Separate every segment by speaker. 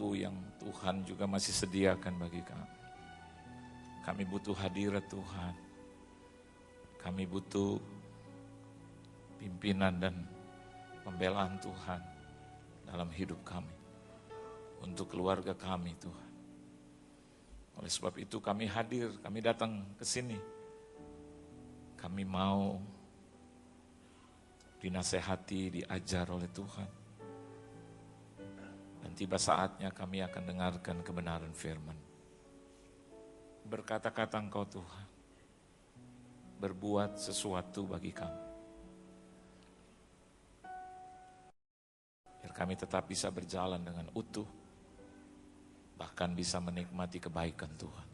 Speaker 1: waktu yang Tuhan juga masih sediakan bagi kami. Kami butuh hadirat Tuhan. Kami butuh pimpinan dan pembelaan Tuhan dalam hidup kami. Untuk keluarga kami Tuhan. Oleh sebab itu kami hadir, kami datang ke sini. Kami mau dinasehati, diajar oleh Tuhan. Dan tiba saatnya kami akan dengarkan kebenaran firman. Berkata-kata Engkau Tuhan, berbuat sesuatu bagi kami. Biar kami tetap bisa berjalan dengan utuh, bahkan bisa menikmati kebaikan Tuhan.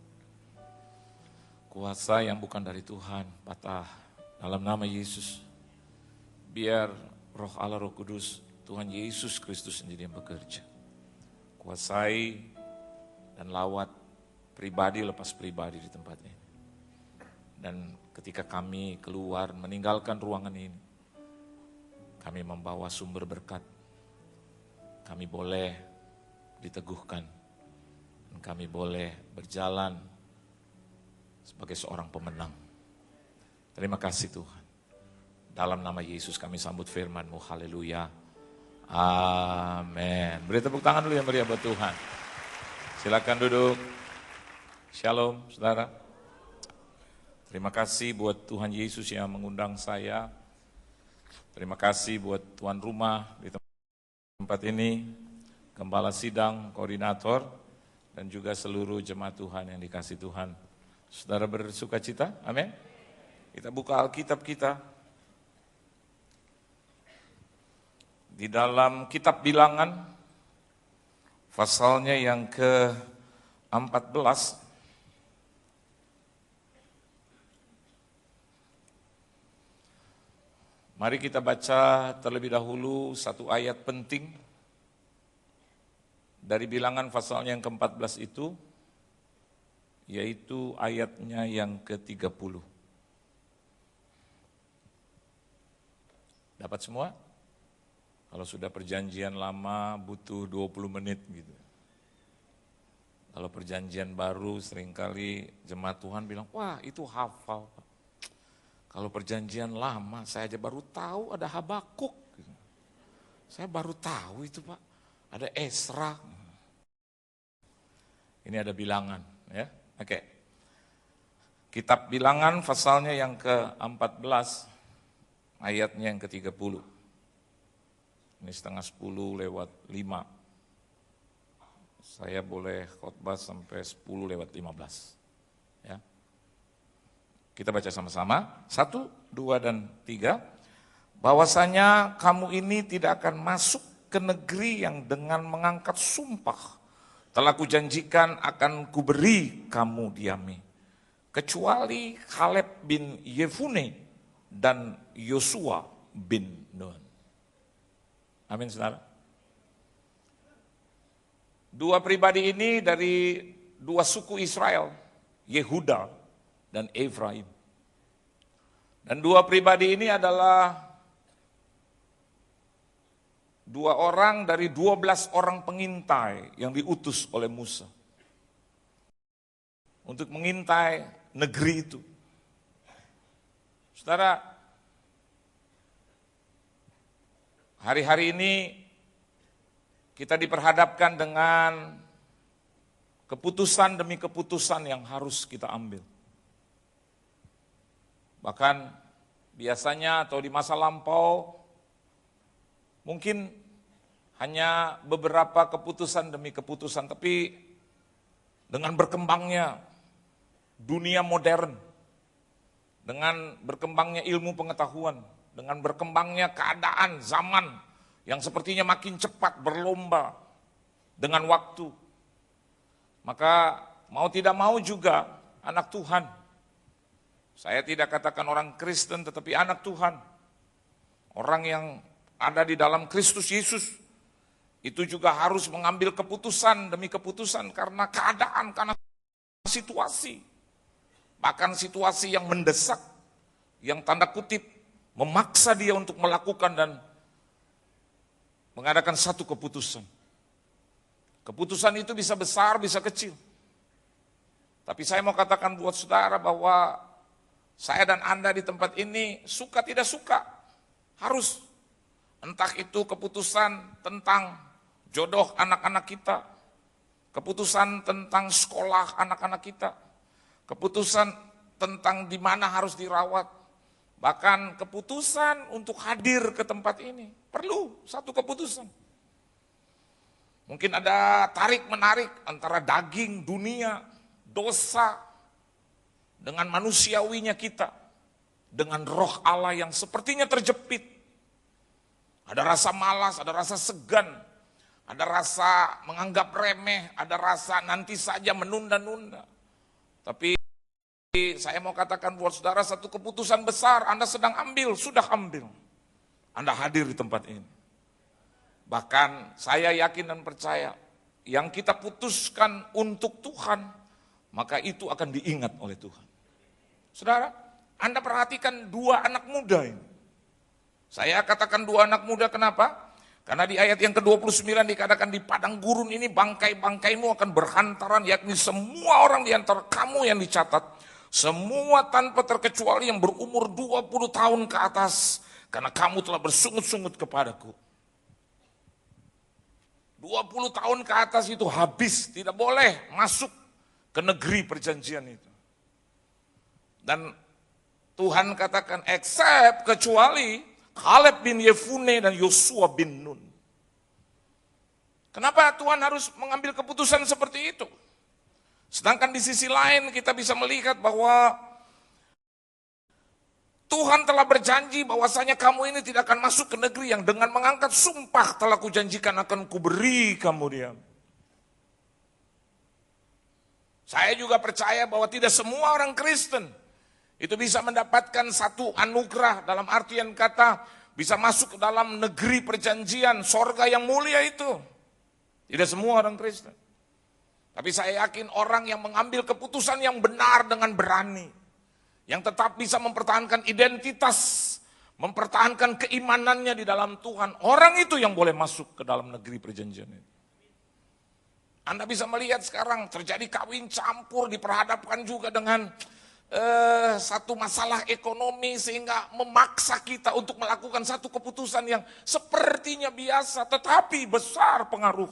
Speaker 1: Kuasa yang bukan dari Tuhan, patah dalam nama Yesus. Biar Roh Allah, Roh Kudus, Tuhan Yesus Kristus sendiri yang bekerja. Kuasai dan lawat pribadi lepas pribadi di tempat ini. Dan ketika kami keluar meninggalkan ruangan ini, kami membawa sumber berkat. Kami boleh diteguhkan. Dan kami boleh berjalan sebagai seorang pemenang. Terima kasih Tuhan. Dalam nama Yesus kami sambut firman-Mu. Haleluya. Amin. Beri tepuk tangan dulu yang meriah buat Tuhan. Silakan duduk. Shalom, saudara. Terima kasih buat Tuhan Yesus yang mengundang saya. Terima kasih buat tuan rumah di tempat ini, gembala sidang, koordinator, dan juga seluruh jemaat Tuhan yang dikasih Tuhan. Saudara bersuka cita? Amin. Kita buka Alkitab kita. Di dalam kitab Bilangan, pasalnya yang ke-14, mari kita baca terlebih dahulu satu ayat penting dari Bilangan pasalnya yang ke-14 itu, yaitu ayatnya yang ke-30. Dapat semua? Kalau sudah perjanjian lama butuh 20 menit gitu. Kalau perjanjian baru seringkali jemaat Tuhan bilang, wah itu hafal Pak. Kalau perjanjian lama saya aja baru tahu ada Habakuk. Saya baru tahu itu Pak, ada Esra. Ini ada Bilangan ya. Oke. Kitab Bilangan pasalnya yang ke-14 ayatnya yang ke-30. Ini setengah 10 lewat 5. Saya boleh khotbah sampai 10 lewat 15. Ya. Kita baca sama-sama. 1, 2, dan 3. Bahwasanya kamu ini tidak akan masuk ke negeri yang dengan mengangkat sumpah telah kujanjikan akan kuberi kamu diami. Kecuali Kaleb bin Yefune dan Yosua bin Nun. Amin saudara. Dua pribadi ini dari dua suku Israel, Yehuda dan Efraim. Dan dua pribadi ini adalah dua orang dari 12 orang pengintai yang diutus oleh Musa untuk mengintai negeri itu. Saudara, hari-hari ini kita diperhadapkan dengan keputusan demi keputusan yang harus kita ambil. Bahkan biasanya atau di masa lampau mungkin hanya beberapa keputusan demi keputusan, tapi dengan berkembangnya dunia modern, dengan berkembangnya ilmu pengetahuan, dengan berkembangnya keadaan zaman yang sepertinya makin cepat berlomba dengan waktu, maka mau tidak mau juga anak Tuhan, saya tidak katakan orang Kristen tetapi anak Tuhan, orang yang ada di dalam Kristus Yesus, itu juga harus mengambil keputusan demi keputusan karena keadaan, karena situasi, bahkan situasi yang mendesak, yang tanda kutip memaksa dia untuk melakukan dan mengadakan satu keputusan. Keputusan itu bisa besar, bisa kecil. Tapi saya mau katakan buat saudara bahwa saya dan Anda di tempat ini suka tidak suka, harus. Entah itu keputusan tentang jodoh anak-anak kita, keputusan tentang sekolah anak-anak kita, keputusan tentang di mana harus dirawat, bahkan keputusan untuk hadir ke tempat ini. Perlu satu keputusan. Mungkin ada tarik-menarik antara daging, dunia, dosa, dengan manusiawinya kita, dengan roh Allah yang sepertinya terjepit. Ada rasa malas, ada rasa segan, ada rasa menganggap remeh, ada rasa nanti saja menunda-nunda. Tapi saya mau katakan buat saudara, satu keputusan besar Anda sedang ambil, sudah ambil. Anda hadir di tempat ini. Bahkan saya yakin dan percaya, yang kita putuskan untuk Tuhan, maka itu akan diingat oleh Tuhan. Saudara, Anda perhatikan dua anak muda ini. Saya katakan dua anak muda, kenapa? Karena di ayat yang ke-29 dikatakan di padang gurun ini bangkai-bangkaimu akan berhantaran, yakni semua orang di antara kamu yang dicatat, semua tanpa terkecuali yang berumur 20 tahun ke atas, karena kamu telah bersungut-sungut kepadaku. 20 tahun ke atas itu habis, tidak boleh masuk ke negeri perjanjian itu. Dan Tuhan katakan, except, kecuali Kaleb bin Yefune dan Yosua bin Nun. Kenapa Tuhan harus mengambil keputusan seperti itu? Sedangkan di sisi lain kita bisa melihat bahwa Tuhan telah berjanji bahwasanya kamu ini tidak akan masuk ke negeri yang dengan mengangkat sumpah telah kujanjikan akan kuberi kamu dia. Saya juga percaya bahwa tidak semua orang Kristen itu bisa mendapatkan satu anugerah, dalam artian kata bisa masuk ke dalam negeri perjanjian, sorga yang mulia itu. Tidak semua orang Kristen. Tapi saya yakin orang yang mengambil keputusan yang benar dengan berani, yang tetap bisa mempertahankan identitas, mempertahankan keimanannya di dalam Tuhan, orang itu yang boleh masuk ke dalam negeri perjanjian itu. Anda bisa melihat sekarang terjadi kawin campur, diperhadapkan juga dengan satu masalah ekonomi sehingga memaksa kita untuk melakukan satu keputusan yang sepertinya biasa tetapi besar pengaruh.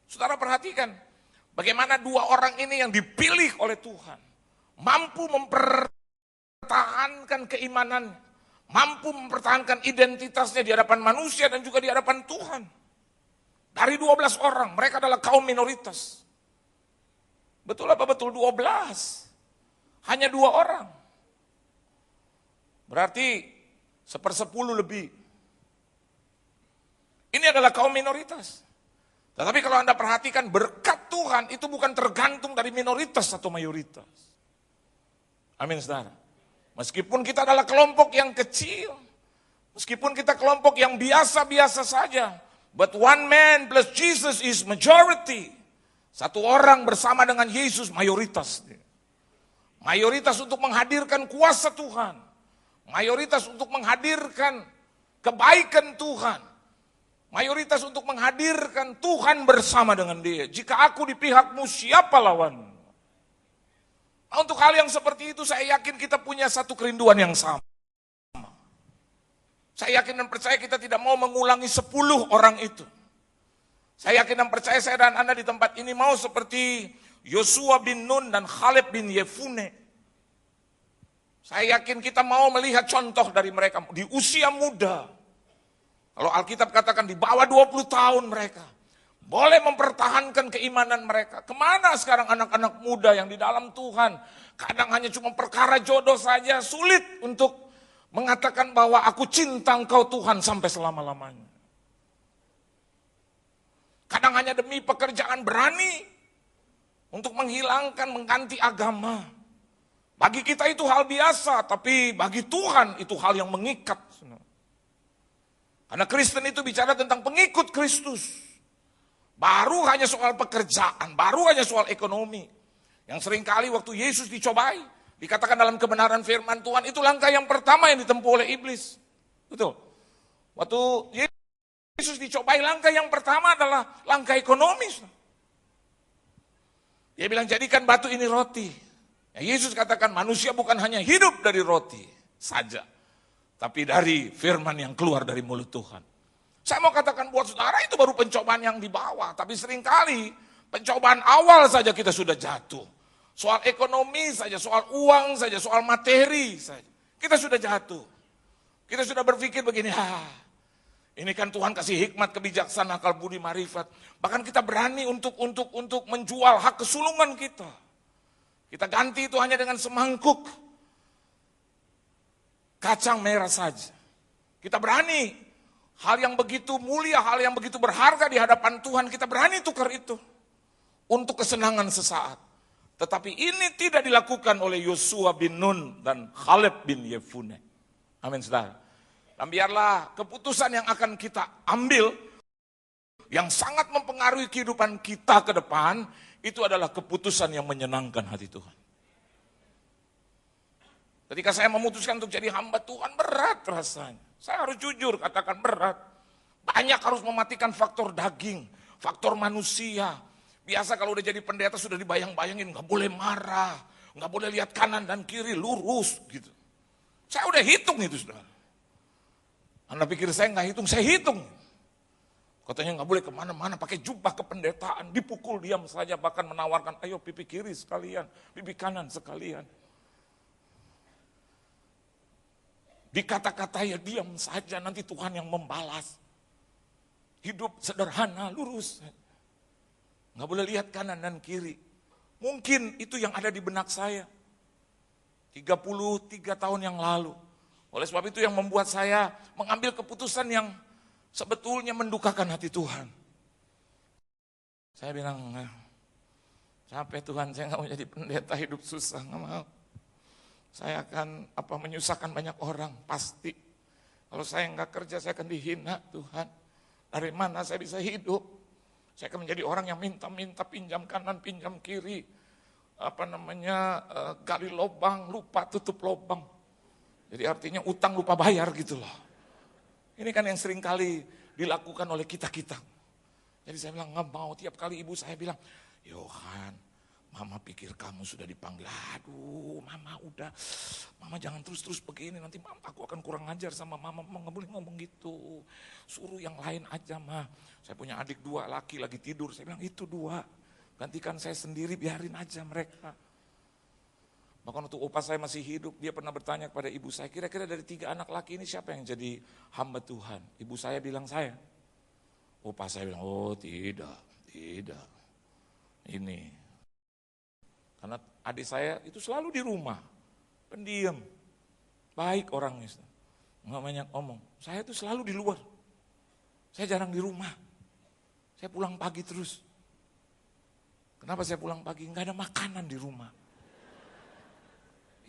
Speaker 1: Saudara perhatikan bagaimana dua orang ini yang dipilih oleh Tuhan mampu mempertahankan keimanan, mampu mempertahankan identitasnya di hadapan manusia dan juga di hadapan Tuhan. Dari 12 orang mereka adalah kaum minoritas. Betul apa betul 12? Hanya 2 orang. Berarti 1/10 lebih. Ini adalah kaum minoritas. Tetapi kalau Anda perhatikan berkat Tuhan itu bukan tergantung dari minoritas atau mayoritas. Amin saudara. Meskipun kita adalah kelompok yang kecil, meskipun kita kelompok yang biasa-biasa saja, but one man plus Jesus is majority. Satu orang bersama dengan Yesus mayoritas. Mayoritas untuk menghadirkan kuasa Tuhan. Mayoritas untuk menghadirkan kebaikan Tuhan. Mayoritas untuk menghadirkan Tuhan bersama dengan dia. Jika aku di pihakmu, siapa lawan? Untuk hal yang seperti itu saya yakin kita punya satu kerinduan yang sama. Saya yakin dan percaya kita tidak mau mengulangi 10 orang itu. Saya yakin dan percaya saya dan Anda di tempat ini mau seperti Yosua bin Nun dan Kaleb bin Yefune. Saya yakin kita mau melihat contoh dari mereka di usia muda. Kalau Alkitab katakan di bawah 20 tahun mereka boleh mempertahankan keimanan mereka. Kemana sekarang anak-anak muda yang di dalam Tuhan? Kadang hanya cuma perkara jodoh saja sulit untuk mengatakan bahwa aku cinta Engkau Tuhan sampai selama-lamanya. Kadang hanya demi pekerjaan berani untuk menghilangkan, mengganti agama. Bagi kita itu hal biasa, tapi bagi Tuhan itu hal yang mengikat. Karena Kristen itu bicara tentang pengikut Kristus. Baru hanya soal pekerjaan, baru hanya soal ekonomi. Yang seringkali waktu Yesus dicobai, dikatakan dalam kebenaran firman Tuhan, itu langkah yang pertama yang ditempuh oleh iblis. Betul. Waktu Yesus dicobai, langkah yang pertama adalah langkah ekonomis. Dia bilang, jadikan batu ini roti. Ya, Yesus katakan manusia bukan hanya hidup dari roti saja, tapi dari firman yang keluar dari mulut Tuhan. Saya mau katakan buat saudara, itu baru pencobaan yang di bawah. Tapi seringkali pencobaan awal saja kita sudah jatuh. Soal ekonomi saja, soal uang saja, soal materi saja. Kita sudah jatuh. Kita sudah berpikir begini, ini kan Tuhan kasih hikmat, kebijaksanaan, akal budi, marifat. Bahkan kita berani untuk menjual hak kesulungan kita. Kita ganti itu hanya dengan semangkuk kacang merah saja. Kita berani hal yang begitu mulia, hal yang begitu berharga di hadapan Tuhan, kita berani tukar itu untuk kesenangan sesaat. Tetapi ini tidak dilakukan oleh Yosua bin Nun dan Khaleb bin Yefune. Amin, saudara. Dan biarlah keputusan yang akan kita ambil, yang sangat mempengaruhi kehidupan kita ke depan, itu adalah keputusan yang menyenangkan hati Tuhan. Ketika saya memutuskan untuk jadi hamba Tuhan, berat rasanya. Saya harus jujur katakan berat. Banyak harus mematikan faktor daging, faktor manusia. Biasa kalau udah jadi pendeta sudah dibayang-bayangin, gak boleh marah, gak boleh lihat kanan dan kiri, lurus gitu. Saya udah hitung itu, saudara. Anda pikir saya nggak hitung? Saya hitung. Katanya nggak boleh kemana-mana, pakai jubah kependetaan, dipukul diam saja, bahkan menawarkan, ayo pipi kiri sekalian, pipi kanan sekalian. Dikata-kata ya diam saja, nanti Tuhan yang membalas. Hidup sederhana, lurus. Nggak boleh lihat kanan dan kiri. Mungkin itu yang ada di benak saya. 33 tahun yang lalu. Oleh sebab itu yang membuat saya mengambil keputusan yang sebetulnya mendukakan hati Tuhan. Saya bilang, capek Tuhan, saya nggak mau jadi pendeta hidup susah, nggak mau. Saya akan menyusahkan banyak orang, pasti. Kalau saya nggak kerja, saya akan dihina Tuhan. Dari mana saya bisa hidup? Saya akan menjadi orang yang minta-minta, pinjam kanan, pinjam kiri. Gali lubang, lupa tutup lubang. Jadi artinya utang lupa bayar gitu loh. Ini kan yang sering kali dilakukan oleh kita-kita. Jadi saya bilang nggak mau, tiap kali ibu saya bilang, Yohan, mama pikir kamu sudah dipanggil. Aduh, mama udah, mama jangan terus-terus begini, nanti aku akan kurang ajar sama mama nggak boleh ngomong gitu. Suruh yang lain aja mah. Saya punya adik 2 laki lagi tidur, saya bilang itu 2. Gantikan saya sendiri, biarin aja mereka. Bahkan waktu opa saya masih hidup, dia pernah bertanya kepada ibu saya, kira-kira dari 3 anak laki ini siapa yang jadi hamba Tuhan? Ibu saya bilang saya. Opa saya bilang, oh tidak. Ini. Karena adik saya itu selalu di rumah, pendiam, baik orangnya, nggak banyak omong. Saya itu selalu di luar, saya jarang di rumah. Saya pulang pagi terus. Kenapa saya pulang pagi? Nggak ada makanan di rumah.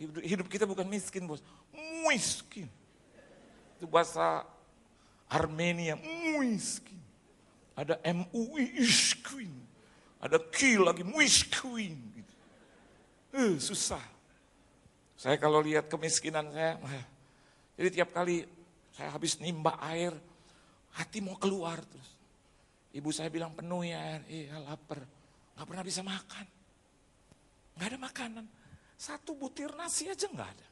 Speaker 1: Hidup kita bukan miskin, bos. Miskin. Itu bahasa Armenia, miskin. Ada MUI, miskin. Ada Q lagi, miskin. Gitu. Susah. Saya kalau lihat kemiskinan saya, jadi tiap kali saya habis nimba air, hati mau keluar terus. Ibu saya bilang penuh ya air, iya lapar. Gak pernah bisa makan. Gak ada makanan. 1 butir nasi aja nggak ada.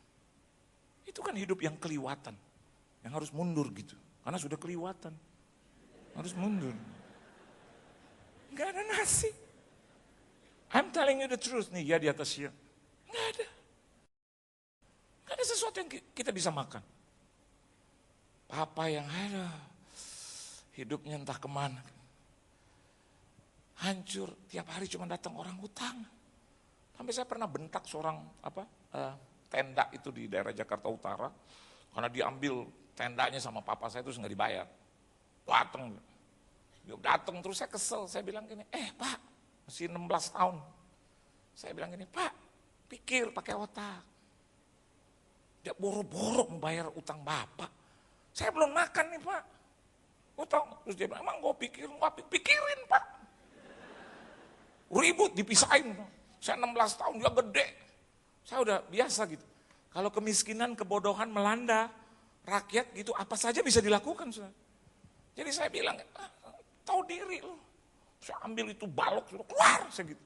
Speaker 1: Itu kan hidup yang keliwatan. Yang harus mundur gitu. Karena sudah keliwatan. Harus mundur. Nggak ada nasi. I'm telling you the truth nih ya di atas ya. Nggak ada. Nggak ada sesuatu yang kita bisa makan. Papa yang ada. Hidupnya entah kemana. Hancur. Tiap hari cuma datang orang hutang. Sampai saya pernah bentak seorang tenda itu di daerah Jakarta Utara, karena diambil tendanya sama papa saya terus nggak dibayar. Datang terus saya kesel, saya bilang gini, Pak, masih 16 tahun. Saya bilang gini, Pak, pikir pakai otak. Dia boro-boro membayar utang bapak. Saya belum makan nih Pak. Utang. Terus dia bilang, emang gue pikirin Pak. Ribut, dipisahin. Saya 16 tahun, dia gede. Saya udah biasa gitu. Kalau kemiskinan, kebodohan melanda rakyat gitu, apa saja bisa dilakukan. Saudara. Jadi saya bilang, tahu diri lu. Saya ambil itu balok, suruh keluar, saya gitu.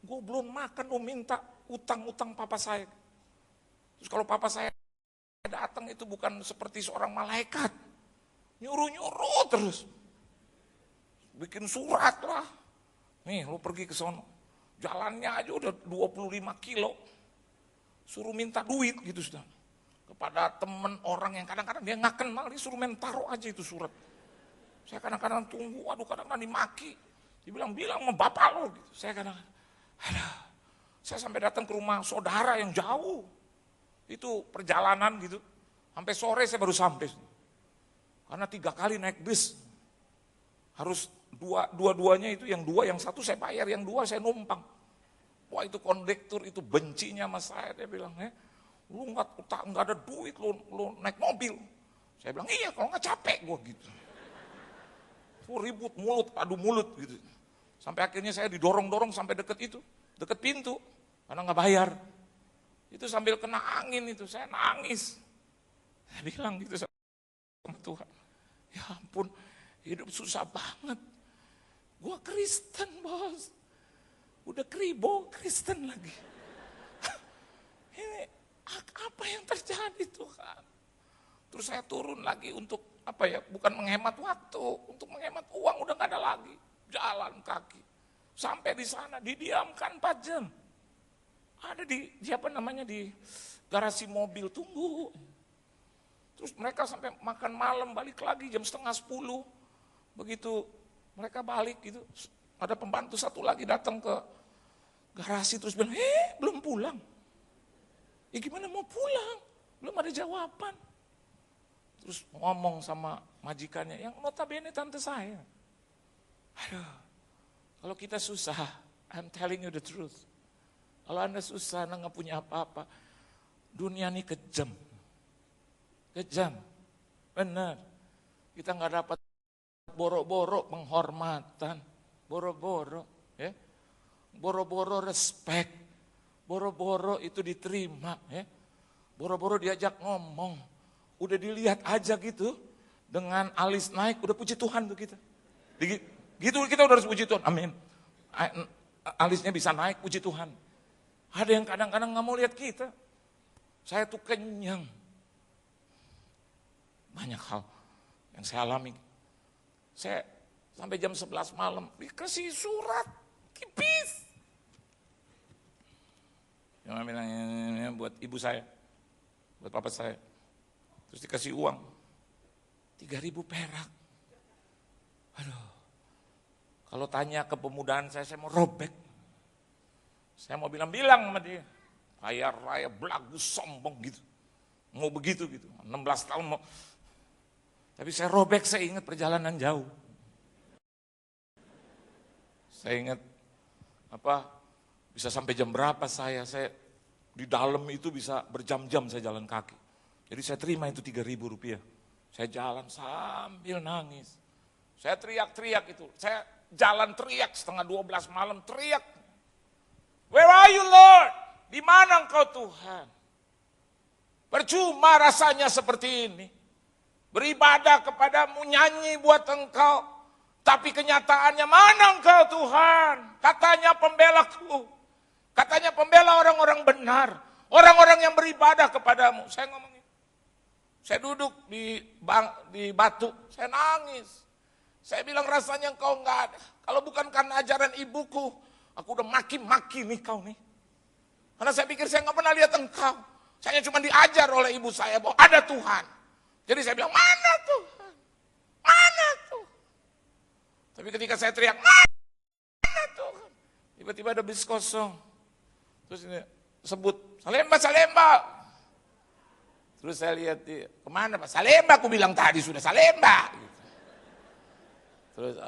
Speaker 1: Gue belum makan, lu minta utang-utang papa saya. Terus kalau papa saya datang itu bukan seperti seorang malaikat. Nyuruh-nyuruh terus. Bikin surat lah. Nih lu pergi ke sono. Jalannya aja udah 25 kilo. Suruh minta duit gitu sudah. Kepada temen orang yang kadang-kadang dia nggak kenal, dia suruh main taruh aja itu surat. Saya kadang-kadang tunggu, aduh kadang-kadang dimaki. Dibilang-bilang sama bapak lo gitu. Saya kadang-kadang, saya sampai datang ke rumah saudara yang jauh. Itu perjalanan gitu. Sampai sore saya baru sampai. Karena 3 kali naik bis. Harus dua-duanya itu, yang 2, yang 1 saya bayar, yang 2 saya numpang. Wah itu kondektur itu bencinya sama saya. Dia bilang, lu nggak ada duit, lu naik mobil. Saya bilang, iya kalau nggak capek gue gitu. Ribut mulut, adu mulut gitu. Sampai akhirnya saya didorong-dorong sampai deket pintu, karena nggak bayar. Itu sambil kena angin itu, saya nangis. Saya bilang gitu sama Tuhan, ya ampun, hidup susah banget. Gua Kristen bos, udah kribo Kristen lagi. Ini apa yang terjadi Tuhan? Terus saya turun lagi untuk bukan menghemat waktu, untuk menghemat uang udah nggak ada lagi. Jalan kaki. Sampai di sana didiamkan 4 jam. Ada di garasi mobil tunggu. Terus mereka sampai makan malam balik lagi jam 9:30. Begitu mereka balik gitu, ada pembantu satu lagi datang ke garasi terus bilang, belum pulang. Gimana mau pulang? Belum ada jawaban. Terus ngomong sama majikannya, yang notabene tante saya. Aduh, kalau kita susah, I'm telling you the truth. Kalau Anda susah, Anda nggak punya apa-apa, dunia ini kejam. Kejam, benar. Kita nggak dapat boro-boro penghormatan, boro-boro, ya, boro-boro respect, boro-boro itu diterima, ya, boro-boro diajak ngomong. Udah dilihat aja gitu, dengan alis naik, udah puji Tuhan tuh kita. Gitu kita udah harus puji Tuhan, amin. Alisnya bisa naik, puji Tuhan. Ada yang kadang-kadang gak mau lihat kita. Saya tuh kenyang. Banyak hal yang saya alami. Saya sampai jam 11 malam, dikasih surat, tipis. Yang bilang buat ibu saya, buat papa saya. Terus dikasih uang, 3.000 perak. Aduh, kalau tanya kepemudaan saya mau robek. Saya mau bilang-bilang sama dia, kaya raya, belagu, sombong gitu. Mau begitu gitu, 16 tahun mau. Tapi saya robek, saya ingat perjalanan jauh. Saya ingat bisa sampai jam berapa saya di dalam itu bisa berjam-jam saya jalan kaki. Jadi saya terima itu 3.000 rupiah. Saya jalan sambil nangis. Saya teriak-teriak itu. Saya jalan teriak 11:30 malam teriak. Where are you Lord? Di mana engkau Tuhan? Percuma rasanya seperti ini. Beribadah kepadamu, nyanyi buat engkau. Tapi kenyataannya mana engkau Tuhan? Katanya pembelaku. Katanya pembela orang-orang benar. Orang-orang yang beribadah kepadamu. Saya ngomong. Saya duduk di batu, saya nangis. Saya bilang rasanya engkau enggak ada. Kalau bukan karena ajaran ibuku, aku udah maki-maki nih kau nih. Karena saya pikir saya enggak pernah lihat engkau. Saya cuma diajar oleh ibu saya bahwa ada Tuhan. Jadi saya bilang, mana Tuhan? Mana Tuhan? Tapi ketika saya teriak, mana Tuhan? Tiba-tiba ada bis kosong. Terus ini sebut, Salemba, Salemba. Terus saya lihat dia, kemana Pak? Salemba, aku bilang tadi sudah Salemba. Terus,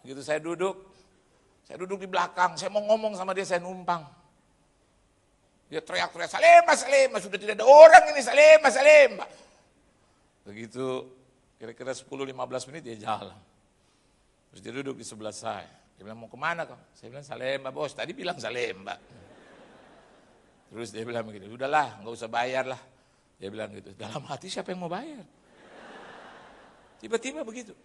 Speaker 1: gitu saya duduk di belakang, saya mau ngomong sama dia, saya numpang. Dia teriak-teriak, Salemba, Salemba, sudah tidak ada orang ini, Salemba, Salemba. Begitu, kira-kira 10-15 menit dia jalan. Terus dia duduk di sebelah saya. Dia bilang, mau kemana kau? Saya bilang, Salemba bos, tadi bilang Salemba. Terus dia bilang begini, udahlah, nggak usah bayar lah. Dia bilang gitu, dalam hati siapa yang mau bayar? Tiba-tiba begitu.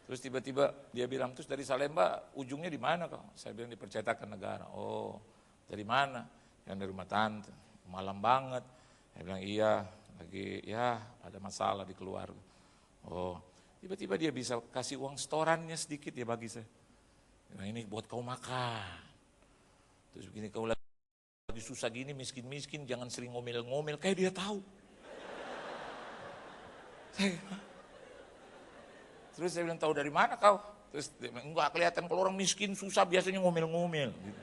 Speaker 1: Terus tiba-tiba dia bilang, terus dari Salemba ujungnya di mana kau? Saya bilang di percetakan negara. Oh, dari mana? Yang dari rumah tante. Malam banget. Saya bilang iya, lagi ya ada masalah di keluarga. Oh, tiba-tiba dia bisa kasih uang setorannya sedikit ya bagi saya. Nah, ini buat kau makan. Terus begini, kau lagi susah gini, miskin-miskin, jangan sering ngomel-ngomel. Kayak dia tahu. Terus saya bilang, tahu dari mana kau? Terus dia bilang, enggak kelihatan kalau orang miskin susah biasanya ngomel-ngomel. Gitu.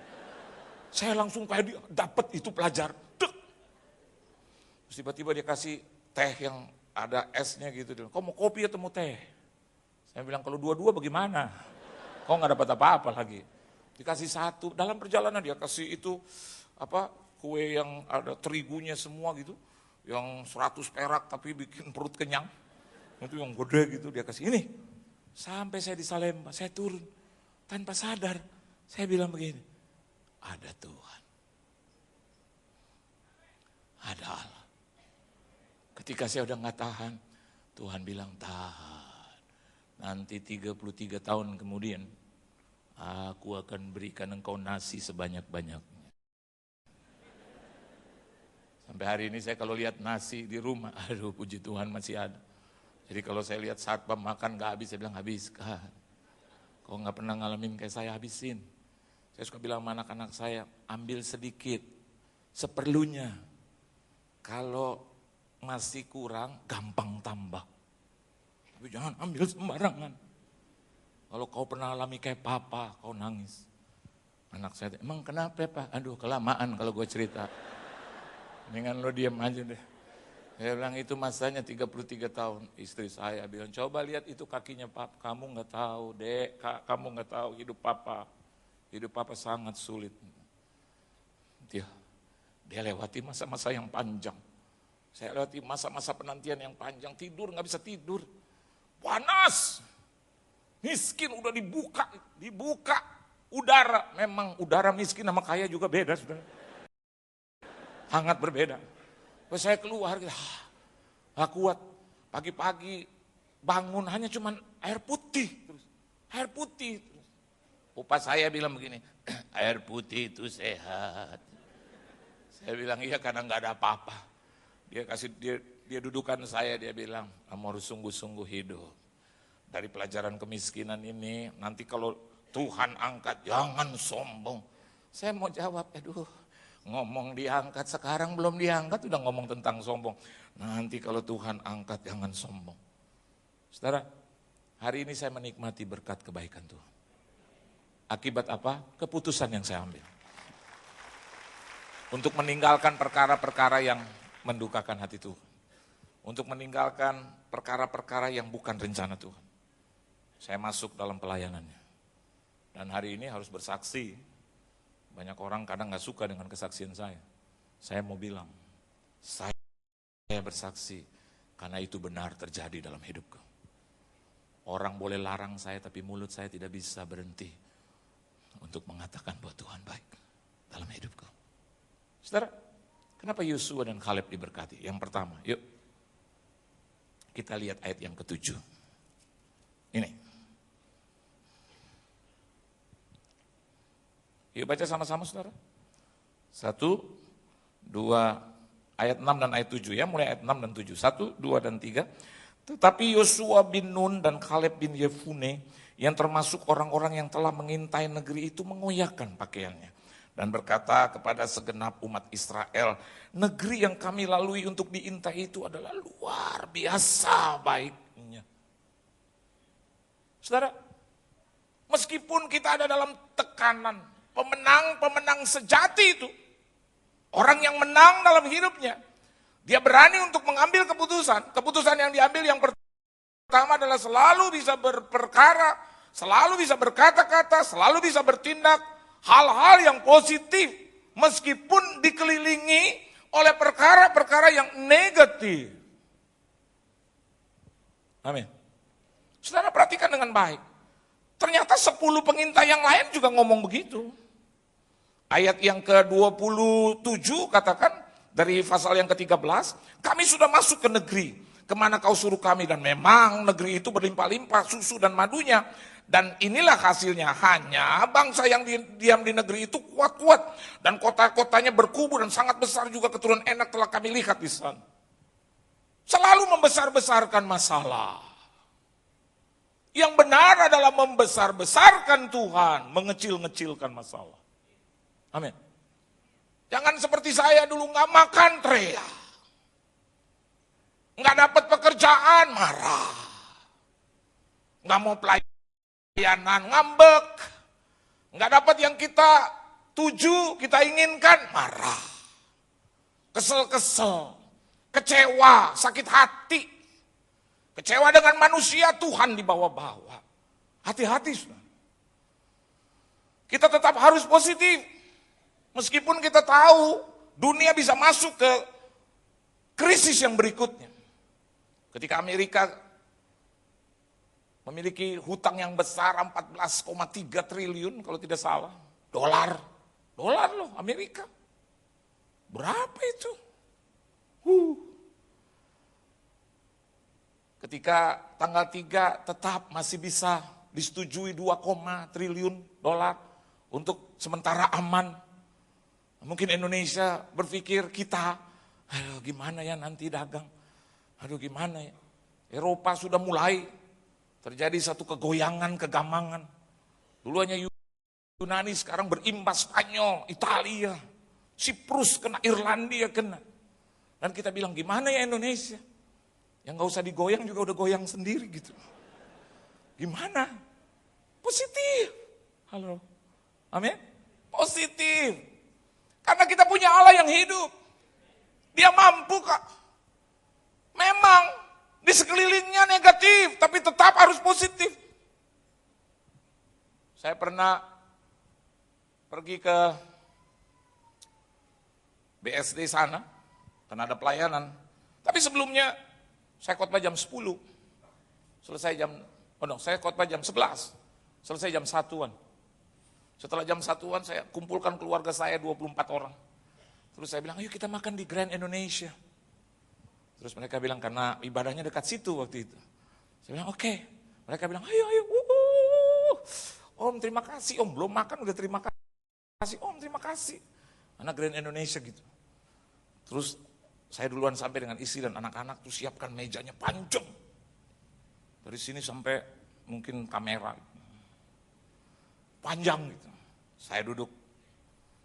Speaker 1: Saya langsung kayak dia dapat itu pelajar. Dek. Terus tiba-tiba dia kasih teh yang ada esnya gitu. Dia bilang, kau mau kopi atau mau teh? Saya bilang, kalau dua-dua bagaimana? Kau nggak dapat apa-apa lagi. Dikasih satu. Dalam perjalanan dia kasih itu kue yang ada terigunya semua gitu. Yang 100 perak tapi bikin perut kenyang. Itu yang gede gitu, dia kasih ini. Sampai saya di Salemba, saya turun. Tanpa sadar, saya bilang begini, ada Tuhan. Ada Allah. Ketika saya udah gak tahan, Tuhan bilang tahan. Nanti 33 tahun kemudian, aku akan berikan engkau nasi sebanyak-banyaknya. Sampai hari ini saya kalau lihat nasi di rumah, aduh puji Tuhan masih ada. Jadi kalau saya lihat satpam makan gak habis, saya bilang habiskan. Kau gak pernah ngalamin kayak saya, habisin. Saya suka bilang sama anak-anak saya, ambil sedikit, seperlunya. Kalau masih kurang, gampang tambah. Tapi jangan ambil sembarangan. Kalau kau pernah alami kayak papa, kau nangis. Anak saya, emang kenapa Pak? Aduh kelamaan kalau gue cerita. Mendingan lo diam aja deh. Saya bilang itu masanya 33 tahun. Istri saya bilang, coba lihat itu kakinya Papa. Kamu gak tahu dek, kamu gak tahu hidup Papa. Hidup Papa sangat sulit. Dia lewati masa-masa yang panjang. Saya lewati masa-masa penantian yang panjang. Tidur gak bisa tidur. Panas. Miskin udah dibuka udara. Memang udara miskin sama kaya juga beda, saudara. Sangat berbeda. Pas saya keluar, gak kuat. Pagi-pagi bangun hanya cuman air putih. Air putih. Upa saya bilang begini, air putih itu sehat. Saya bilang iya karena gak ada apa-apa. Dia dudukan saya, dia bilang, kamu harus sungguh-sungguh hidup. Dari pelajaran kemiskinan ini, nanti kalau Tuhan angkat, jangan sombong. Saya mau jawab, aduh. Ngomong diangkat, sekarang belum diangkat udah ngomong tentang sombong. Nanti kalau Tuhan angkat jangan sombong. Saudara, hari ini saya menikmati berkat kebaikan Tuhan. Akibat apa? Keputusan yang saya ambil. Untuk meninggalkan perkara-perkara yang mendukakan hati Tuhan. Untuk meninggalkan perkara-perkara yang bukan rencana Tuhan. Saya masuk dalam pelayanannya. Dan hari ini harus bersaksi. Banyak orang kadang gak suka dengan kesaksian saya. Saya mau bilang, saya bersaksi karena itu benar terjadi dalam hidupku. Orang boleh larang saya tapi mulut saya tidak bisa berhenti untuk mengatakan bahwa Tuhan baik dalam hidupku. Saudara, kenapa Yosua dan Kaleb diberkati? Yang pertama, yuk kita lihat ayat yang ke-7. Ini. Yuk baca sama-sama saudara. 1, 2, ayat 6 dan ayat 7 ya, mulai ayat 6 dan 7. 1, 2, dan 3. Tetapi Yosua bin Nun dan Kaleb bin Yefune yang termasuk orang-orang yang telah mengintai negeri itu mengoyakkan pakaiannya. Dan berkata kepada segenap umat Israel, negeri yang kami lalui untuk diintai itu adalah luar biasa baiknya. Saudara, meskipun kita ada dalam tekanan, pemenang sejati itu, orang yang menang dalam hidupnya, dia berani untuk mengambil keputusan. Keputusan yang diambil yang pertama adalah selalu bisa berperkara, selalu bisa berkata-kata, selalu bisa bertindak hal-hal yang positif, meskipun dikelilingi oleh perkara-perkara yang negatif. Amin. Saudara perhatikan dengan baik. Ternyata 10 pengintai yang lain juga ngomong begitu. Ayat yang ke-27 katakan, dari pasal yang ke-13, kami sudah masuk ke negeri. kemana kau suruh kami. Dan memang negeri itu berlimpah-limpah susu dan madunya. Dan inilah hasilnya, hanya bangsa yang diam di negeri itu kuat-kuat. Dan kota-kotanya berkubu dan sangat besar juga keturunan Enak telah kami lihat di sana. Selalu membesar-besarkan masalah. Yang benar adalah membesar-besarkan Tuhan, mengecil-ngecilkan masalah. Amin. Jangan seperti saya dulu nggak makan teriak. Nggak dapat pekerjaan marah. Nggak mau pelayanan ngambek. Nggak dapat yang kita tuju, kita inginkan marah. Kesel-kesel. Kecewa, sakit hati. Kecewa dengan manusia, Tuhan dibawa-bawa. Hati-hati, saudara. Kita tetap harus positif. Meskipun kita tahu dunia bisa masuk ke krisis yang berikutnya. Ketika Amerika memiliki hutang yang besar 14,3 triliun kalau tidak salah. Dolar loh Amerika. Berapa itu? Ketika tanggal 3 tetap masih bisa disetujui 2, triliun dolar untuk sementara aman. Mungkin Indonesia berpikir kita, aduh gimana ya nanti dagang, aduh gimana ya. Eropa sudah mulai terjadi satu kegoyangan, kegamangan. Dulu hanya Yunani, sekarang berimbas Spanyol, Italia, Siprus kena, Irlandia kena. Dan kita bilang gimana ya Indonesia? Yang gak usah digoyang juga udah goyang sendiri gitu. Gimana? Positif. Halo. Amin. Positif. Karena kita punya Allah yang hidup. Dia mampu kak. Memang di sekelilingnya negatif, tapi tetap harus positif. Saya pernah pergi ke BSD sana, karena ada pelayanan. Tapi sebelumnya saya khotbah jam 10, saya khotbah jam 11, selesai jam 1-an. Setelah jam 1-an saya kumpulkan keluarga saya 24 orang. Terus saya bilang, ayo kita makan di Grand Indonesia. Terus mereka bilang, karena ibadahnya dekat situ waktu itu. Saya bilang, oke. Mereka bilang, ayo. Om terima kasih, om belum makan udah terima kasih. Om terima kasih. Karena Grand Indonesia gitu. Terus saya duluan sampai dengan istri dan anak-anak tuh siapkan mejanya panjang. Dari sini sampai mungkin kamera. Panjang gitu. Saya duduk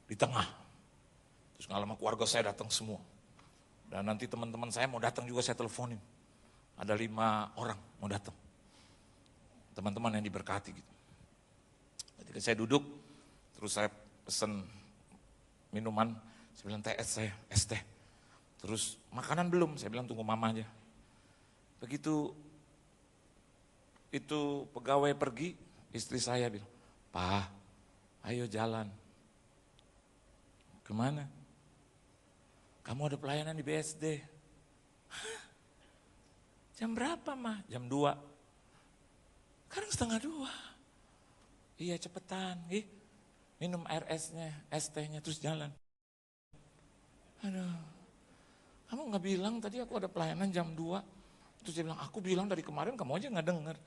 Speaker 1: di tengah. Terus nggak lama keluarga saya datang semua. Dan nanti teman-teman saya mau datang juga saya teleponin. Ada 5 orang mau datang. Teman-teman yang diberkati gitu. Ketika saya duduk, terus saya pesen minuman. Saya bilang es teh. Terus makanan belum, saya bilang tunggu mama aja. Begitu itu pegawai pergi, istri saya bilang, "Pa, ayo jalan." "Kemana?" "Kamu ada pelayanan di BSD." "Hah? Jam berapa, Ma?" "Jam 2. Sekarang setengah 2. "Iya cepetan, minum air esnya, es tehnya terus jalan." Aduh. "Kamu gak bilang tadi aku ada pelayanan jam 2. Terus dia bilang, "Aku bilang dari kemarin kamu aja gak denger."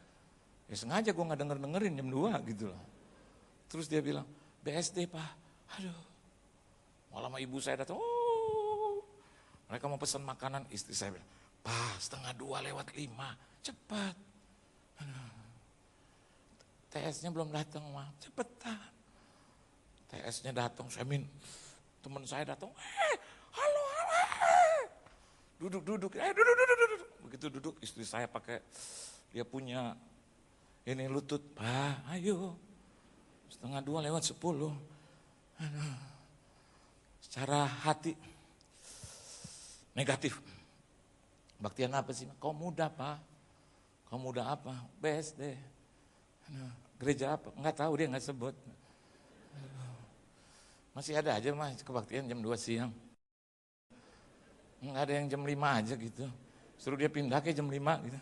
Speaker 1: Ya sengaja gue gak dengerin jam 2 gitu loh. Terus dia bilang, "BSD Pak." Aduh. Malam ibu saya datang, mereka mau pesan makanan, istri saya bilang, "Pak, setengah 2 lewat 5, cepat." Aduh. TS-nya belum datang, Ma, cepetan. TS-nya datang, teman saya datang, halo. Duduk. Begitu duduk, istri saya pakai, dia punya ini lutut, "Pak, ayo. Setengah 2 lewat 10. Aduh. Secara hati negatif. Baktian apa sih? "Kau muda, Pak." "Kau muda apa?" "BSD." Aduh. "Gereja apa?" Enggak tahu, dia enggak sebut. Aduh. Masih ada aja mah kebaktian jam 2 siang. Enggak ada yang jam 5 aja gitu. Suruh dia pindah ke jam 5 gitu.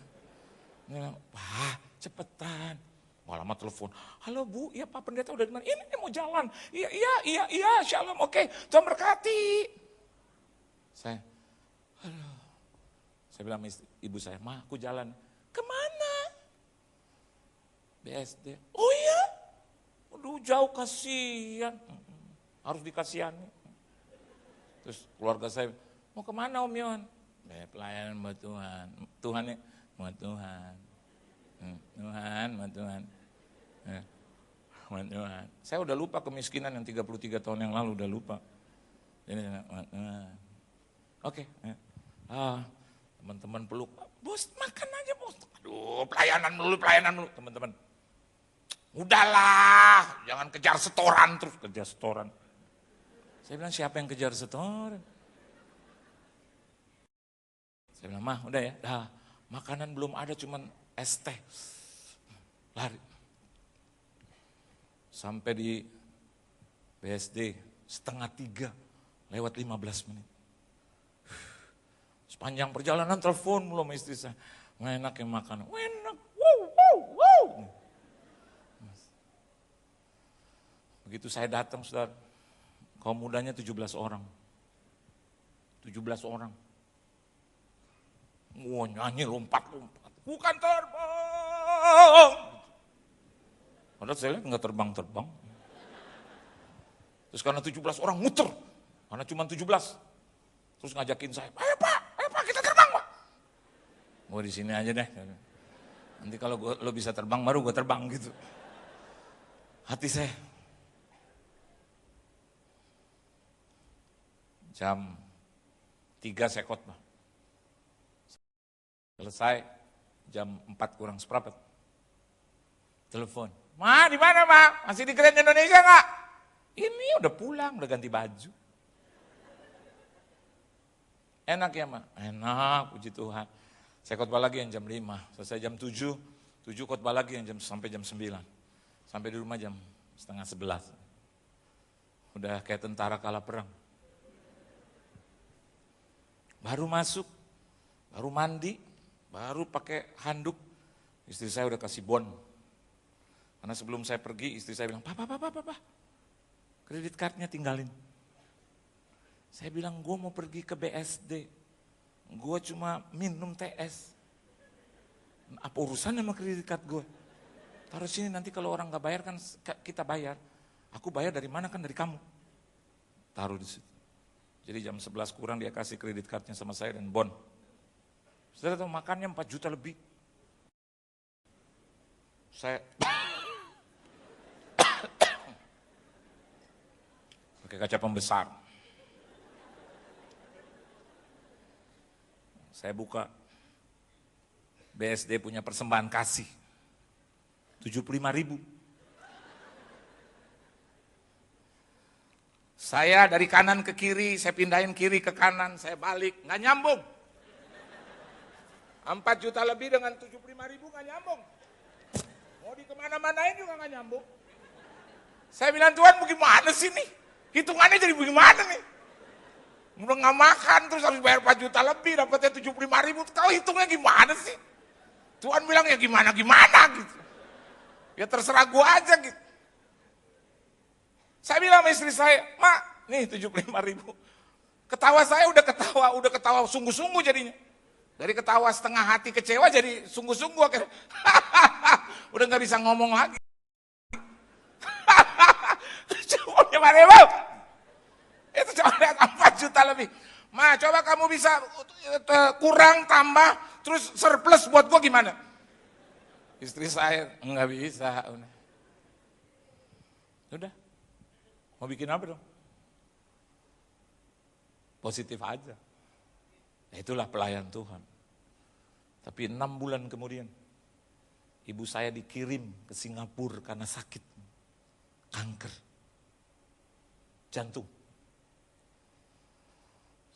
Speaker 1: "Pak, cepetan." Lama telepon, "Halo Bu, iya Pak Pendeta udah di mana?" "Ini mau jalan." Iya, shalom, oke, Tuhan berkati." Saya bilang istri, ibu saya, "Ma, aku jalan." "Kemana?" "BSD." "Oh iya? Aduh, jauh, kasihan." Harus dikasihani. Terus keluarga saya, "Mau kemana Om Yon?" "Pelayanan buat Tuhan." Tuhan ya, buat Tuhan. Tuhan, buat Tuhan. Buat Tuhan. Saya udah lupa kemiskinan yang 33 tahun yang lalu, udah lupa. Jadi, oke. Teman-teman peluk, "Bos, makan aja bos." Aduh, pelayanan mulu, teman-teman. "Udahlah, jangan kejar setoran terus." Kejar setoran. Saya bilang, "Siapa yang kejar setoran?" Saya bilang, "Mah, udah ya, makanan belum ada, cuman es teh." Lari. Sampai di BSD, 2:30, lewat 15 menit. Sepanjang perjalanan telepon belum istri saya. "Enak yang makan." "Enak, wow. Begitu saya datang, saudara, kaum mudanya 17 orang. 17 orang. Wah, nyanyi lompat-lompat. "Bukan terbang." Padahal saya lihat nggak terbang-terbang. Terus karena 17 orang muter, karena cuma 17. Terus ngajakin saya, ayo pak, kita terbang pak." "Gue di sini aja deh. Nanti kalau lo bisa terbang, baru gue terbang," gitu. Hati saya. Jam 3 saya khotbah. Selesai jam 4 kurang seperempat. Telepon, "Ma, di mana Ma? Masih di Grand Indonesia nggak?" "Ini udah pulang, udah ganti baju." "Enak ya Ma?" "Enak, puji Tuhan." Saya khotbah lagi yang jam 5, selesai jam 7 khotbah lagi yang sampai jam 9. Sampai di rumah jam 10:30. Udah kayak tentara kalah perang. Baru masuk, baru mandi, baru pakai handuk, istri saya udah kasih bon. Karena sebelum saya pergi, istri saya bilang, Papa, kredit cardnya tinggalin." Saya bilang, "Gue mau pergi ke BSD, gue cuma minum TS. Apa urusan sama kredit card gue? Taruh sini, nanti kalau orang gak bayar kan kita bayar. Aku bayar dari mana kan dari kamu." Taruh di situ. Jadi jam 11 kurang dia kasih kredit cardnya sama saya dan bon. Saudara tahu makannya 4 juta lebih. Saya pakai kaca pembesar. Saya buka, BSD punya persembahan kasih, 75.000. Saya dari kanan ke kiri, saya pindahin kiri ke kanan, saya balik, nggak nyambung. 4 juta lebih dengan 75.000 nggak nyambung. Mau di kemana-manain juga nggak nyambung. Saya bilang, "Tuhan bagaimana sih nih? Hitungannya jadi bagaimana nih? Udah nggak makan terus harus bayar 4 juta lebih, dapatnya 75.000. Kau hitungnya gimana sih?" Tuhan bilang, "Ya gimana gitu. Ya terserah gua aja gitu." Saya bilang sama istri saya, "Mak, nih 75.000. Ketawa saya udah ketawa sungguh-sungguh jadinya. Dari ketawa setengah hati kecewa jadi sungguh-sungguh akhirnya. Udah nggak bisa ngomong lagi. 75.000. Itu cuma lihat 4 juta lebih. "Ma, coba kamu bisa kurang, tambah, terus surplus buat gua gimana?" Istri saya, "Nggak bisa." Udah. Mau bikin apa dong? Positif aja. Itulah pelayan Tuhan. Tapi 6 bulan kemudian, ibu saya dikirim ke Singapura karena sakit. Kanker. Jantung.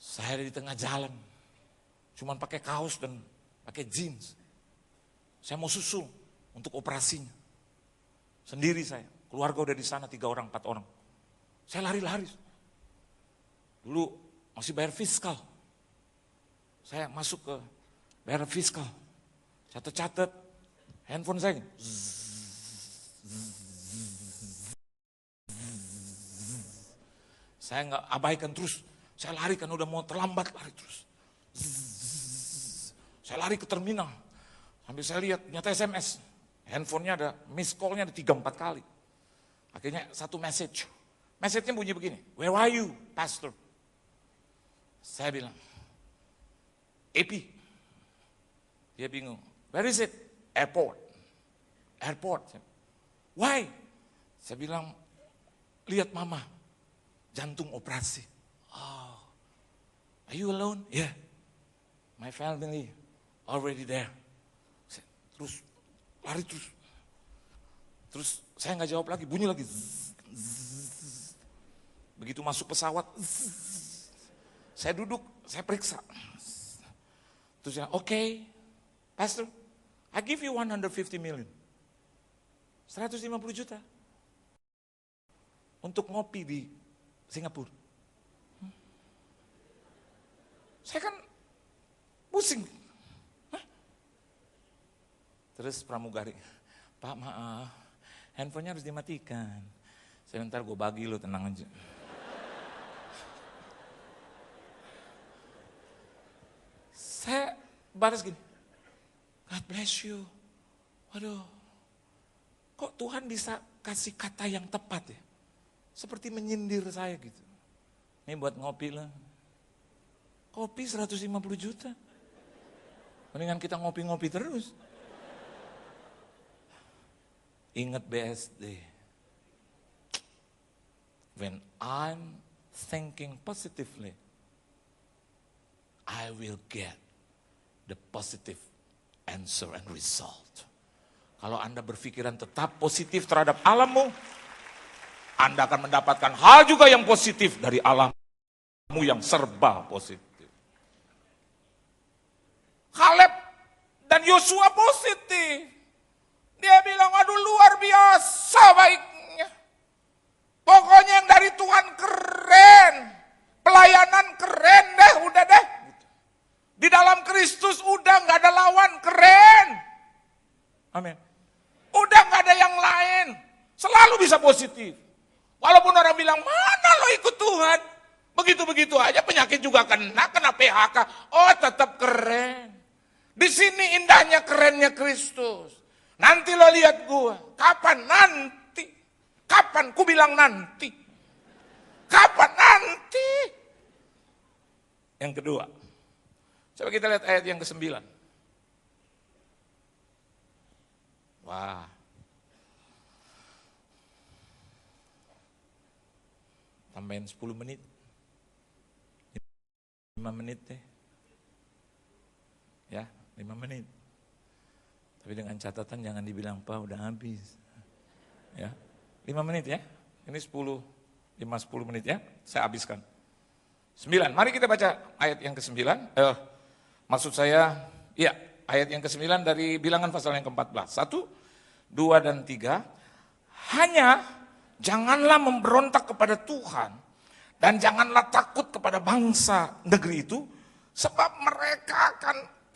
Speaker 1: Saya di tengah jalan. Cuman pakai kaos dan pakai jeans. Saya mau susul untuk operasinya. Sendiri saya. Keluarga udah di sana 3 orang, 4 orang. Saya lari-lari. Dulu masih bayar fiskal. Saya masuk ke bayar fiskal. Catat-catat. Handphone saya. Saya nggak abaikan terus. Saya lari kan udah mau terlambat, lari terus. Saya lari ke terminal. Sambil saya lihat, ternyata SMS. Handphonenya ada, miss call-nya ada 3-4 kali. Akhirnya satu message. Message-nya bunyi begini, where are you, pastor? Saya bilang, AP. Dia bingung, where is it? Airport. Airport. Why? Saya bilang, lihat mama, jantung operasi. Oh, are you alone? Yeah. My family already there. Terus lari terus. Terus saya nggak jawab lagi, bunyi lagi. Begitu masuk pesawat, saya duduk, saya periksa. Terus dia, okay, pastor, I give you 150 million. 150 juta. Untuk ngopi di Singapura. Saya kan pusing. Terus pramugari, Pak maaf, handphonenya harus dimatikan. Saya ntar gue bagi lo, tenang aja. Saya balas gini, God bless you. Waduh, kok Tuhan bisa kasih kata yang tepat ya? Seperti menyindir saya gitu. Ini buat ngopi lah. Kopi 150 juta. Mendingan kita ngopi-ngopi terus. Ingat BSD. When I'm thinking positively, I will get the positive answer and result. Kalau Anda berpikiran tetap positif terhadap alammu, Anda akan mendapatkan hal juga yang positif dari alammu yang serba positif. Kaleb dan Yosua positif. Dia bilang, aduh luar biasa baiknya. Pokoknya yang dari Tuhan keren. Pelayanan keren deh, udah deh. Di dalam Kristus udah gak ada lawan, keren. Amin. Udah gak ada yang lain. Selalu bisa positif. Walaupun orang bilang, mana lo ikut Tuhan? Begitu-begitu aja penyakit juga kena PHK. Oh tetap keren. Di sini indahnya kerennya Kristus. Nanti lo lihat gua. Kapan? Nanti. Kapan? Ku bilang nanti. Kapan? Nanti. Yang kedua. Coba kita lihat ayat yang ke-9. Wah. Tambahin 10 menit. 5 menit deh. Ya, 5 menit. Tapi dengan catatan jangan dibilang, Pak udah habis. Ya, 5 menit ya. Ini 5-10 menit ya. Saya habiskan. 9, mari kita baca ayat yang ke-9. Maksud saya, ya ayat yang ke-9 dari Bilangan pasal yang ke-14. 1, 2, dan 3. Hanya janganlah memberontak kepada Tuhan. Dan janganlah takut kepada bangsa negeri itu. Sebab mereka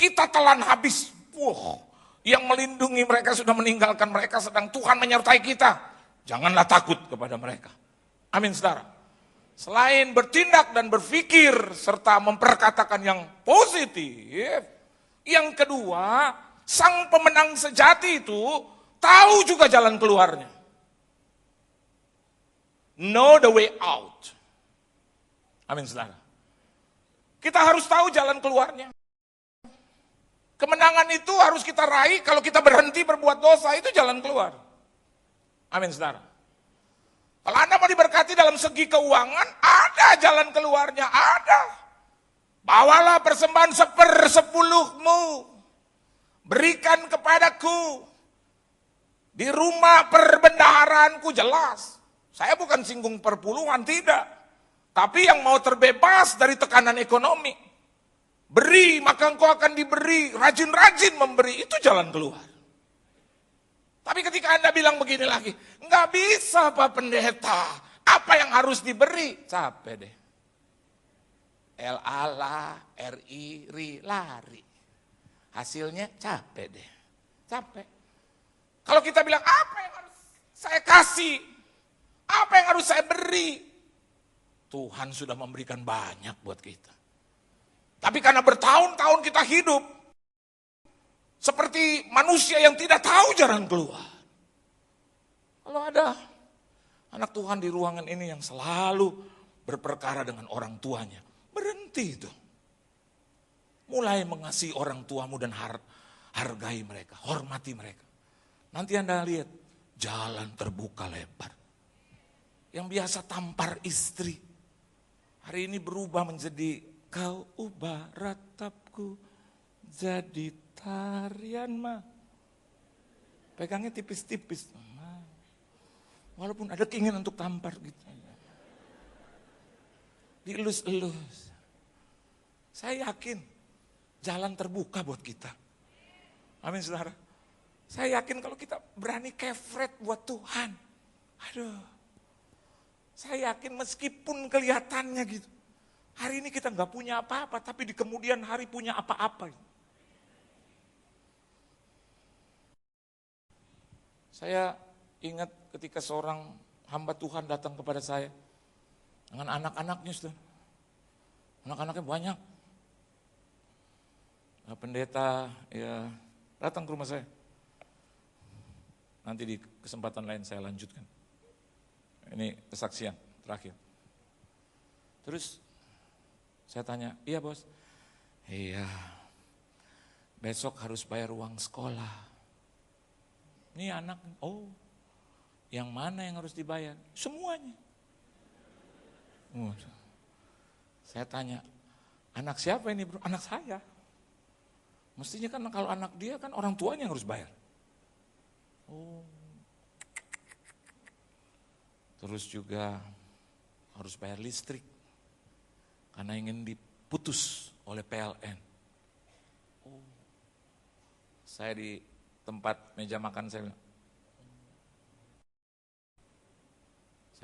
Speaker 1: kita telan habis. Yang melindungi mereka sudah meninggalkan mereka, sedang Tuhan menyertai kita. Janganlah takut kepada mereka. Amin saudara. Selain bertindak dan berpikir serta memperkatakan yang positif, yang kedua, sang pemenang sejati itu tahu juga jalan keluarnya. Know the way out. Amin saudara. Kita harus tahu jalan keluarnya. Kemenangan itu harus kita raih kalau kita berhenti berbuat dosa, itu jalan keluar. Amin saudara. Kalau Anda mau diberkati dalam segi keuangan, ada jalan keluarnya, ada. Bawalah persembahan 1/10-mu. Berikan kepadaku. Di rumah perbendaharaanku, jelas. Saya bukan singgung perpuluhan, tidak. Tapi yang mau terbebas dari tekanan ekonomi. Beri, maka engkau akan diberi. Rajin-rajin memberi, itu jalan keluar. Tapi ketika Anda bilang begini lagi, nggak bisa Pak Pendeta. Apa yang harus diberi? Capek deh. L-A-L-A, R-I, ri, lari. Hasilnya capek deh. Capek. Kalau kita bilang, apa yang harus saya kasih? Apa yang harus saya beri? Tuhan sudah memberikan banyak buat kita. Tapi karena bertahun-tahun kita hidup Seperti manusia yang tidak tahu jalan keluar. Kalau ada anak Tuhan di ruangan ini yang selalu berperkara dengan orang tuanya, berhenti itu. Mulai mengasihi orang tuamu dan hargai mereka, hormati mereka. Nanti Anda lihat, jalan terbuka lebar. Yang biasa tampar istri, hari ini berubah menjadi kau ubah ratapku jadi tarian mah. Pegangnya tipis-tipis. Walaupun ada keinginan untuk tampar gitu. Dielus-elus. Saya yakin jalan terbuka buat kita. Amin saudara. Saya yakin kalau kita berani kefret buat Tuhan. Aduh. Saya yakin meskipun kelihatannya gitu. Hari ini kita nggak punya apa-apa, tapi di kemudian hari punya apa-apa. Saya ingat ketika seorang hamba Tuhan datang kepada saya dengan anak-anaknya, saudara. Anak-anaknya banyak. Nah, pendeta ya datang ke rumah saya. Nanti di kesempatan lain saya lanjutkan. Ini kesaksian terakhir. Terus saya tanya, iya bos? Iya, besok harus bayar uang sekolah. Ini anak, oh yang mana yang harus dibayar? Semuanya. Saya tanya, anak siapa ini bro? Anak saya. Mestinya kan kalau anak dia kan orang tuanya yang harus bayar. Oh. Terus juga harus bayar listrik karena ingin diputus oleh PLN. Oh. Saya di tempat meja makan saya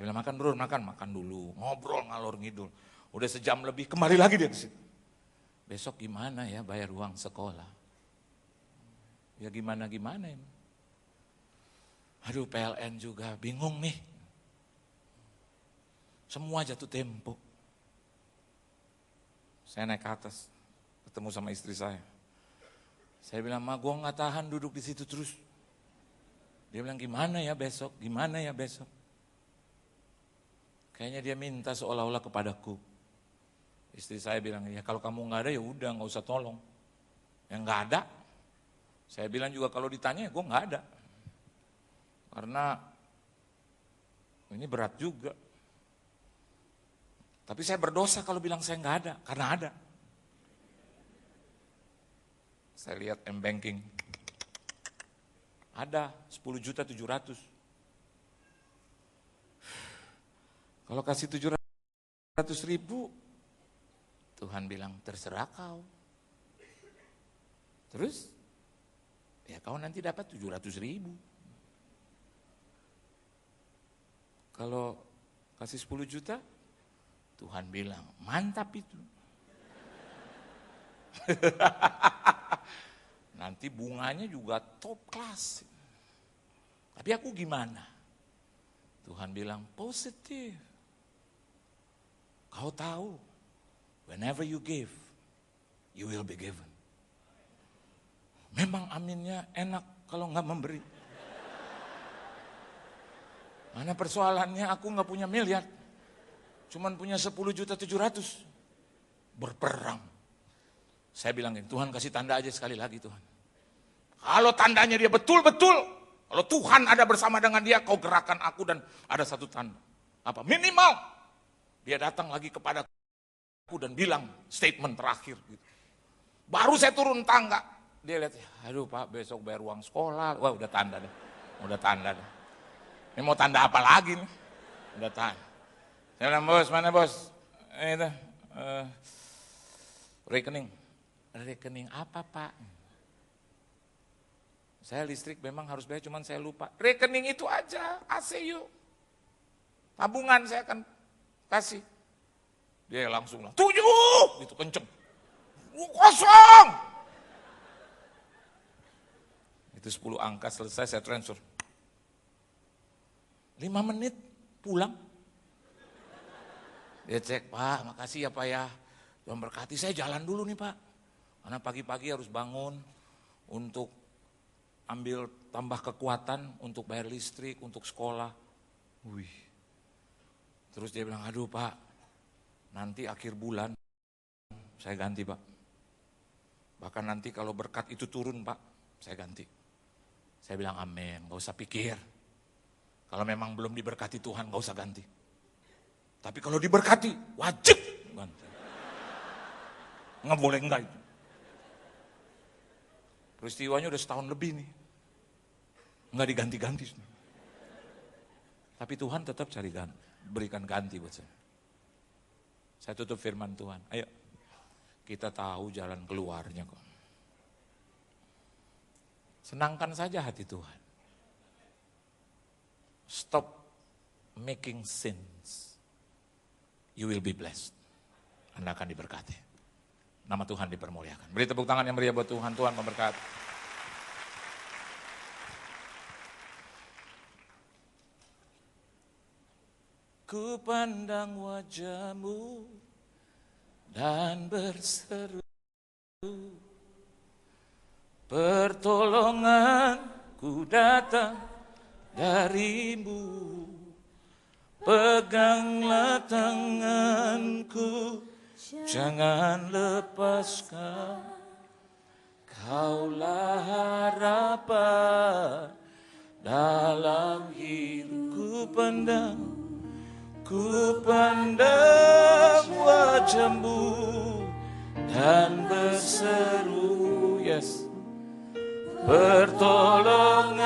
Speaker 1: bilang makan bro, makan dulu, ngobrol ngalor ngidul. Udah sejam lebih kembali lagi dia ke situ. Besok gimana ya bayar uang sekolah? Ya gimana ini. Aduh PLN juga bingung nih. Semua jatuh tempo. Saya naik ke atas, ketemu sama istri saya. Saya bilang, ma gue gak tahan duduk di situ terus. Dia bilang, gimana ya besok? Kayaknya dia minta seolah-olah kepadaku. Istri saya bilang, ya kalau kamu gak ada ya udah gak usah tolong. Yang gak ada. Saya bilang juga kalau ditanya, gue gak ada. Karena ini berat juga. Tapi saya berdosa kalau bilang saya nggak ada, karena ada. Saya lihat M-Banking, ada 10.700.000. Kalau kasih 700.000, Tuhan bilang terserah kau. Terus, ya kau nanti dapat 700.000. Kalau kasih 10 juta, Tuhan bilang, mantap itu. Nanti bunganya juga top class. Tapi aku gimana? Tuhan bilang, positif. Kau tahu, whenever you give, you will be given. Memang aminnya enak kalau nggak memberi. Mana persoalannya aku nggak punya miliar. Cuman punya 10.700.000. Berperang. Saya bilang, Tuhan kasih tanda aja sekali lagi Tuhan. Kalau tandanya dia betul-betul, kalau Tuhan ada bersama dengan dia, kau gerakan aku dan ada satu tanda. Apa? Minimal. Dia datang lagi kepada aku dan bilang statement terakhir. Gitu. Baru saya turun tangga. Dia lihat, aduh Pak besok bayar uang sekolah. Wah udah tanda deh. Ini mau tanda apa lagi nih? Udah tanda. Saya bilang, bos, mana bos? Ini rekening. Rekening apa Pak? Saya listrik memang harus bayar, cuman saya lupa. Rekening itu aja, AC yuk. Tabungan saya akan kasih. Dia langsung lah, 7! Gitu kenceng. Kosong! Itu 10 angka selesai, saya transfer. 5 menit pulang. Dia cek, Pak makasih ya Pak ya. Tuhan berkati, saya jalan dulu nih Pak. Karena pagi-pagi harus bangun, untuk ambil tambah kekuatan untuk bayar listrik, untuk sekolah. Wih. Terus dia bilang, aduh Pak, nanti akhir bulan saya ganti Pak. Bahkan nanti kalau berkat itu turun Pak, saya ganti. Saya bilang amin, gak usah pikir. Kalau memang belum diberkati Tuhan, gak usah ganti. Tapi kalau diberkati, wajib ganti. Nggak boleh enggak itu. Peristiwanya udah setahun lebih nih. Enggak diganti-ganti. Tapi Tuhan tetap berikan ganti buat saya. Saya tutup firman Tuhan. Ayo, kita tahu jalan keluarnya kok. Senangkan saja hati Tuhan. Stop making sins. You will be blessed. Anda akan diberkati. Nama Tuhan dipermuliakan. Beri tepuk tangan yang meriah buat Tuhan. Tuhan memberkati. Ku pandang wajah-Mu dan berseru, pertolonganku datang dari-Mu. Peganglah tanganku, jangan lepaskan. Kaulah harapan dalam hidupku. Ku pandang wajah-Mu dan berseru, yes, pertolongan